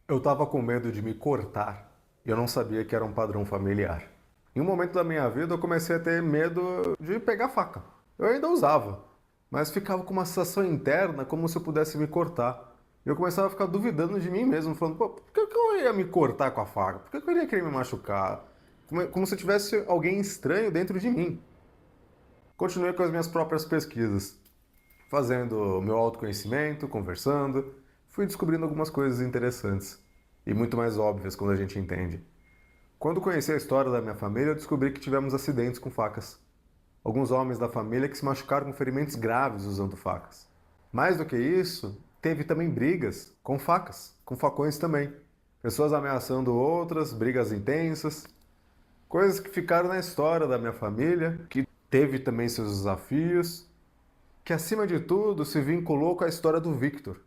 Eu estava com medo de me cortar e eu não sabia que era um padrão familiar. Em um momento da minha vida eu comecei a ter medo de pegar faca. Eu ainda usava, mas ficava com uma sensação interna como se eu pudesse me cortar. Eu começava a ficar duvidando de mim mesmo, falando, pô, por que eu ia me cortar com a faca? Por que eu iria querer me machucar? Como se tivesse alguém estranho dentro de mim. Continuei com as minhas próprias pesquisas, fazendo meu autoconhecimento, conversando, fui descobrindo algumas coisas interessantes e muito mais óbvias quando a gente entende. Quando conheci a história da minha família, eu descobri que tivemos acidentes com facas. Alguns homens da família que se machucaram com ferimentos graves usando facas. Mais do que isso, teve também brigas com facas, com facões também. Pessoas ameaçando outras, brigas intensas, coisas que ficaram na história da minha família, que teve também seus desafios, que acima de tudo se vinculou com a história do Victor.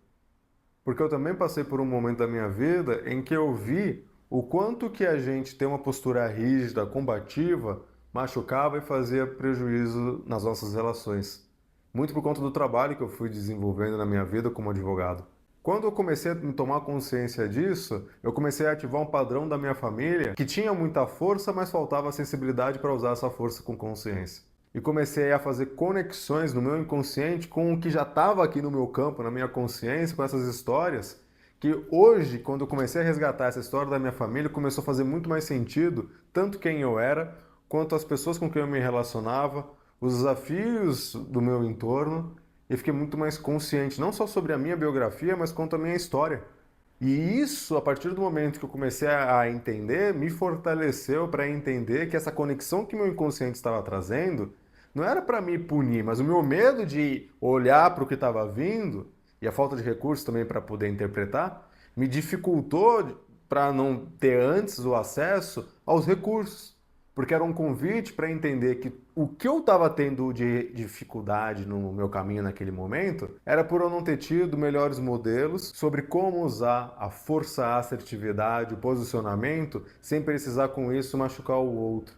Porque eu também passei por um momento da minha vida em que eu vi o quanto que a gente ter uma postura rígida, combativa, machucava e fazia prejuízo nas nossas relações. Muito por conta do trabalho que eu fui desenvolvendo na minha vida como advogado. Quando eu comecei a me tomar consciência disso, eu comecei a ativar um padrão da minha família que tinha muita força, mas faltava sensibilidade para usar essa força com consciência. E comecei a fazer conexões no meu inconsciente com o que já estava aqui no meu campo, na minha consciência, com essas histórias, que hoje, quando eu comecei a resgatar essa história da minha família, começou a fazer muito mais sentido, tanto quem eu era, quanto as pessoas com quem eu me relacionava, os desafios do meu entorno, e fiquei muito mais consciente, não só sobre a minha biografia, mas quanto a minha história. E isso, a partir do momento que eu comecei a entender, me fortaleceu para entender que essa conexão que meu inconsciente estava trazendo não era para me punir, mas o meu medo de olhar para o que estava vindo e a falta de recursos também para poder interpretar me dificultou para não ter antes o acesso aos recursos, porque era um convite para entender que o que eu estava tendo de dificuldade no meu caminho naquele momento era por eu não ter tido melhores modelos sobre como usar a força, a assertividade, o posicionamento, sem precisar com isso machucar o outro,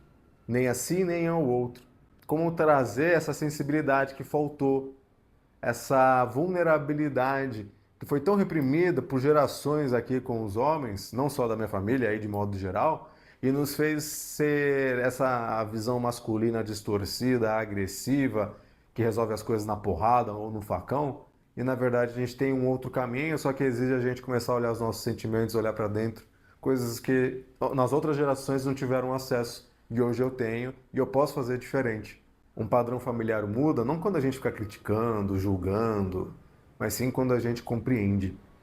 nem a si nem ao outro. Como trazer essa sensibilidade que faltou, essa vulnerabilidade que foi tão reprimida por gerações aqui com os homens, não só da minha família, aí de modo geral, e nos fez ser essa visão masculina distorcida, agressiva, que resolve as coisas na porrada ou no facão. E na verdade a gente tem um outro caminho, só que exige a gente começar a olhar os nossos sentimentos, olhar para dentro, coisas que nas outras gerações não tiveram acesso e hoje eu tenho e eu posso fazer diferente. Um padrão familiar muda não quando a gente fica criticando, julgando, mas sim quando a gente compreende.